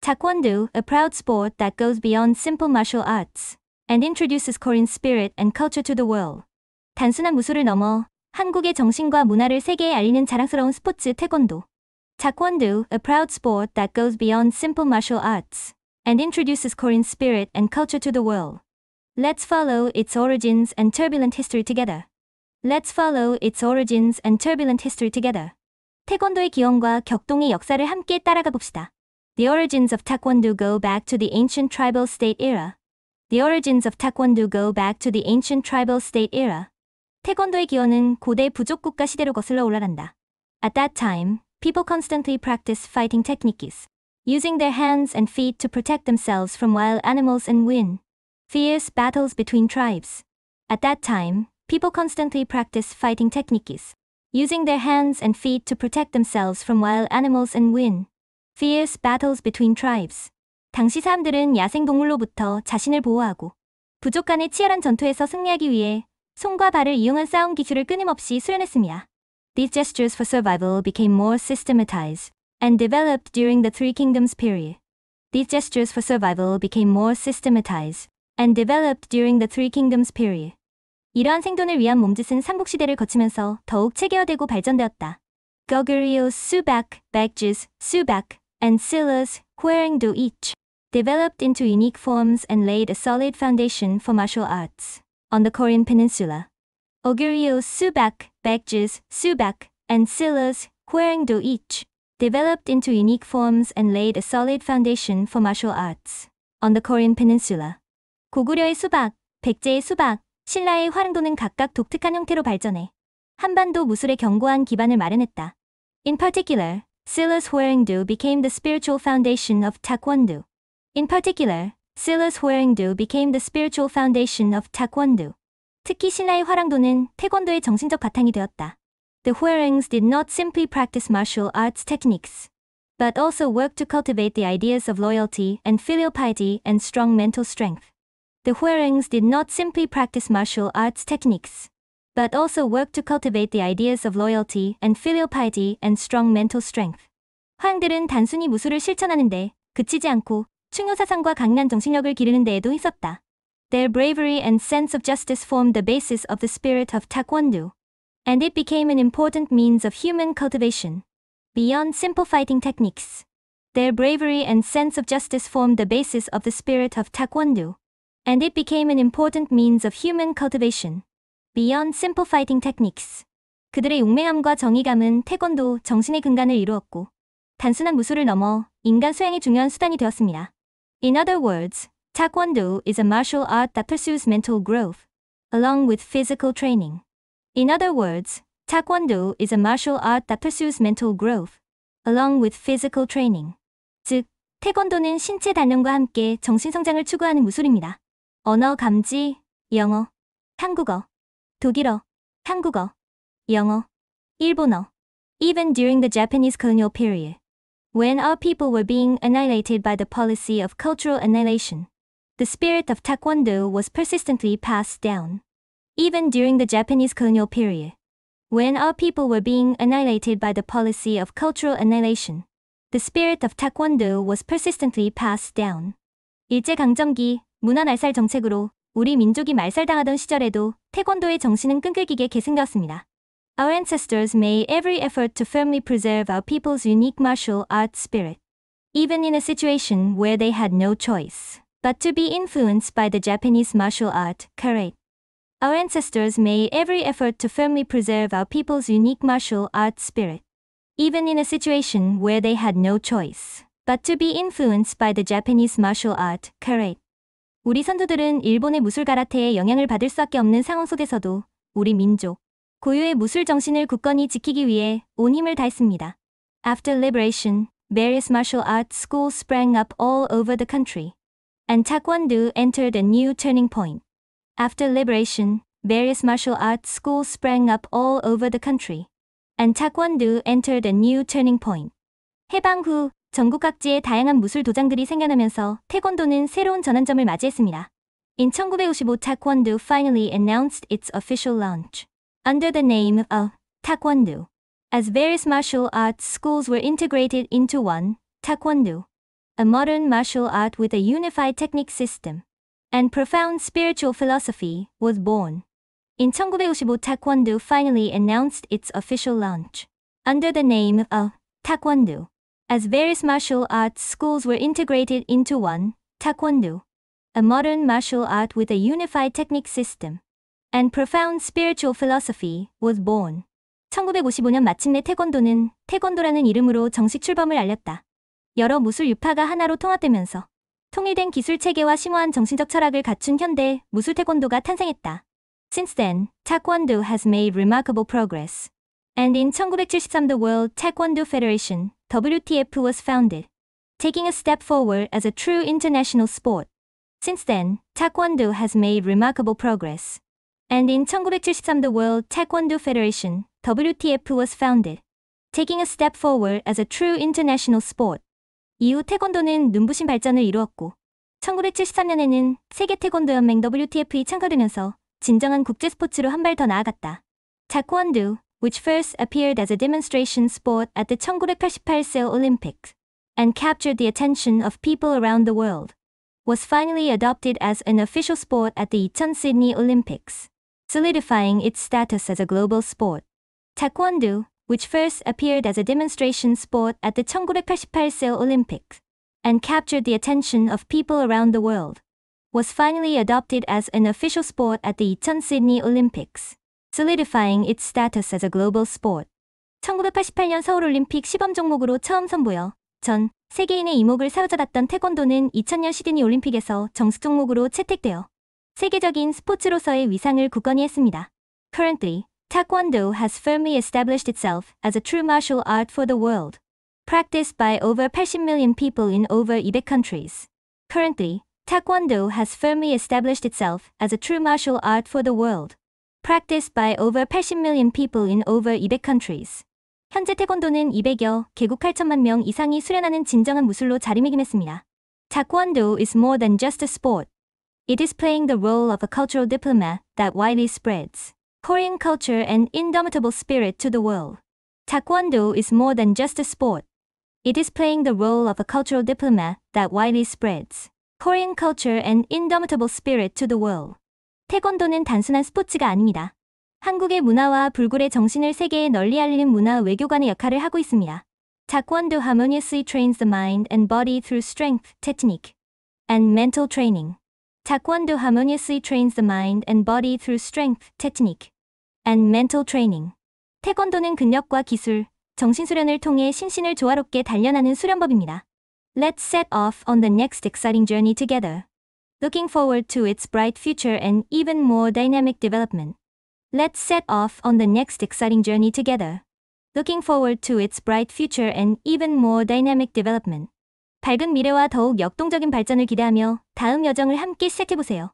Taekwondo, a proud sport that goes beyond simple martial arts and introduces Korean spirit and culture to the world. 단순한 무술을 넘어 한국의 정신과 문화를 세계에 알리는 자랑스러운 스포츠 태권도. Taekwondo, a proud sport that goes beyond simple martial arts and introduces Korean spirit and culture to the world. Let's follow its origins and turbulent history together. Let's follow its origins and turbulent history together. 태권도의 기원과 격동의 역사를 함께 따라가 봅시다. The origins of Taekwondo go back to the ancient tribal state era. The origins of Taekwondo go back to the ancient tribal state era. 태권도의 기원은 고대 부족 국가 시대로 거슬러 올라간다. At that time, people constantly practiced fighting techniques, using their hands and feet to protect themselves from wild animals and win fierce battles between tribes. At that time, people constantly practiced fighting techniques, using their hands and feet to protect themselves from wild animals and win fierce battles between tribes. 당시 사람들은 야생동물로부터 자신을 보호하고 부족 간의 치열한 전투에서 승리하기 위해 손과 발을 이용한 싸움 기술을 끊임없이 수련했습니다. These gestures for survival became more systematized and developed during the Three Kingdoms period. These gestures for survival became more systematized and developed during the Three Kingdoms period. 이러한 생존을 위한 몸짓은 삼국시대를 거치면서 더욱 체계화되고 발전되었다. Goguryeo, Subak, Baekjus, Subak, and Silas, Hwarangdo each developed into unique forms and laid a solid foundation for martial arts on the Korean peninsula. Goguryeo, Subak, Baekjus, Subak, and Silas, Hwarangdo each developed into unique forms and laid a solid foundation for martial arts on the Korean peninsula. 고구려의 수박, 백제의 수박, 신라의 화랑도는 각각 독특한 형태로 발전해 한반도 무술의 견고한 기반을 마련했다. In particular, Silas Hwarangdo became the spiritual foundation of Taekwondo. In particular, Silas Hwarangdo became the spiritual foundation of Taekwondo. 특히 신라의 화랑도는 태권도의 정신적 바탕이 되었다. The Hwarangs did not simply practice martial arts techniques, but also worked to cultivate the ideas of loyalty and filial piety and strong mental strength. The Hwarangs did not simply practice martial arts techniques, but also worked to cultivate the ideas of loyalty and filial piety and strong mental strength. 화랑들은 단순히 무술을 실천하는데 그치지 않고 충효사상과 강인한 정신력을 기르는 데에도 힘썼다. Their bravery and sense of justice formed the basis of the spirit of Taekwondo, and it became an important means of human cultivation. Beyond simple fighting techniques, their bravery and sense of justice formed the basis of the spirit of Taekwondo, and it became an important means of human cultivation. Beyond simple fighting techniques. 그들의 용맹함과 정의감은 태권도 정신의 근간을 이루었고 단순한 무술을 넘어 인간 수행의 중요한 수단이 되었습니다. In other words, Taekwondo is a martial art that pursues mental growth, along with physical training. In other words, Taekwondo is a martial art that pursues mental growth, along with physical training. 즉, 태권도는 신체 단련과 함께 정신 성장을 추구하는 무술입니다. 언어 감지, 영어, 한국어, 독일어, 한국어, 영어, 일본어. Even during the Japanese colonial period, when our people were being annihilated by the policy of cultural annihilation, the spirit of Taekwondo was persistently passed down. Even during the Japanese colonial period, when our people were being annihilated by the policy of cultural annihilation, the spirit of Taekwondo was persistently passed down. 일제강점기, 문화날살 정책으로 우리 민족이 말살당하던 시절에도 태권도의 정신은 끈질기게 계승되었습니다. Our ancestors made every effort to firmly preserve our people's unique martial arts spirit, even in a situation where they had no choice but to be influenced by the Japanese martial art, karate. Our ancestors made every effort to firmly preserve our people's unique martial arts spirit, even in a situation where they had no choice but to be influenced by the Japanese martial art, karate. 우리 선조들은 일본의 무술 가라테에 영향을 받을 수밖에 없는 상황 속에서도 우리 민족 고유의 무술 정신을 굳건히 지키기 위해 온 힘을 다했습니다. After liberation, various martial arts schools sprang up all over the country, and Taekwondo entered a new turning point. After liberation, various martial arts schools sprang up all over the country, and Taekwondo entered a new turning point. 해방 후 전국 각지에 다양한 무술 도장들이 생겨나면서 태권도는 새로운 전환점을 맞이했습니다. In 1955, Taekwondo finally announced its official launch under the name of Taekwondo, as various martial arts schools were integrated into one, Taekwondo. a modern martial art with a unified technique system and profound spiritual philosophy, was born. In 1955, Taekwondo finally announced its official launch. Under the name of Taekwondo, as various martial arts schools were integrated into one, Taekwondo, a modern martial art with a unified technique system and profound spiritual philosophy, was born. 1955년 마침내 태권도는 태권도라는 이름으로 정식 출범을 알렸다. 여러 무술 유파가 하나로 통합되면서 통일된 기술 체계와 심오한 정신적 철학을 갖춘 현대 무술 태권도가 탄생했다. Since then, Taekwondo has made remarkable progress. And in 1973 the World Taekwondo Federation, WTF, was founded, taking a step forward as a true international sport. Since then, Taekwondo has made remarkable progress. And in 1973 the World Taekwondo Federation, WTF, was founded, taking a step forward as a true international sport. 이후 태권도는 눈부신 발전을 이루었고 1973년에는 세계 태권도 연맹 WTF에 참가되면서 진정한 국제 스포츠로 한 발 더 나아갔다. Taekwondo, which first appeared as a demonstration sport at the 1988 Seoul Olympics and captured the attention of people around the world, was finally adopted as an official sport at the 2000 Sydney Olympics, solidifying its status as a global sport. Taekwondo, which first appeared as a demonstration sport at the 1988 Seoul Olympics and captured the attention of people around the world, was finally adopted as an official sport at the 2000 Sydney Olympics, solidifying its status as a global sport. 1988년 서울올림픽 시범 종목으로 처음 선보여 전 세계인의 이목을 사로잡았던 태권도는 2000년 시드니 올림픽에서 정식 종목으로 채택되어 세계적인 스포츠로서의 위상을 굳건히 했습니다. Currently, Taekwondo has firmly established itself as a true martial art for the world, practiced by over 80 million people in over 200 countries. Currently, Taekwondo has firmly established itself as a true martial art for the world, practiced by over 80 million people in over 200 countries. 현재 태권도는 200여 개국 8천만 명 이상이 수련하는 진정한 무술로 자리매김했습니다. Taekwondo is more than just a sport. It is playing the role of a cultural diplomat that widely spreads Korean culture and indomitable spirit to the world. Taekwondo is more than just a sport. It is playing the role of a cultural diplomat that widely spreads Korean culture and indomitable spirit to the world. 태권도는 단순한 스포츠가 아닙니다. 한국의 문화와 불굴의 정신을 세계에 널리 알리는 문화 외교관의 역할을 하고 있습니다. Taekwondo harmoniously trains the mind and body through strength, technique, and mental training. Taekwondo harmoniously trains the mind and body through strength, technique, and mental training. 태권도는 근력과 기술, 정신수련을 통해心신을 조화롭게 단련하는 수련법입니다. Let's set off on the next exciting journey together. Looking forward to its bright future and even more dynamic development. Let's set off on the next exciting journey together. Looking forward to its bright future and even more dynamic development. 밝은 미래와 더욱 역동적인 발전을 기대하며 다음 여정을 함께 시작해보세요.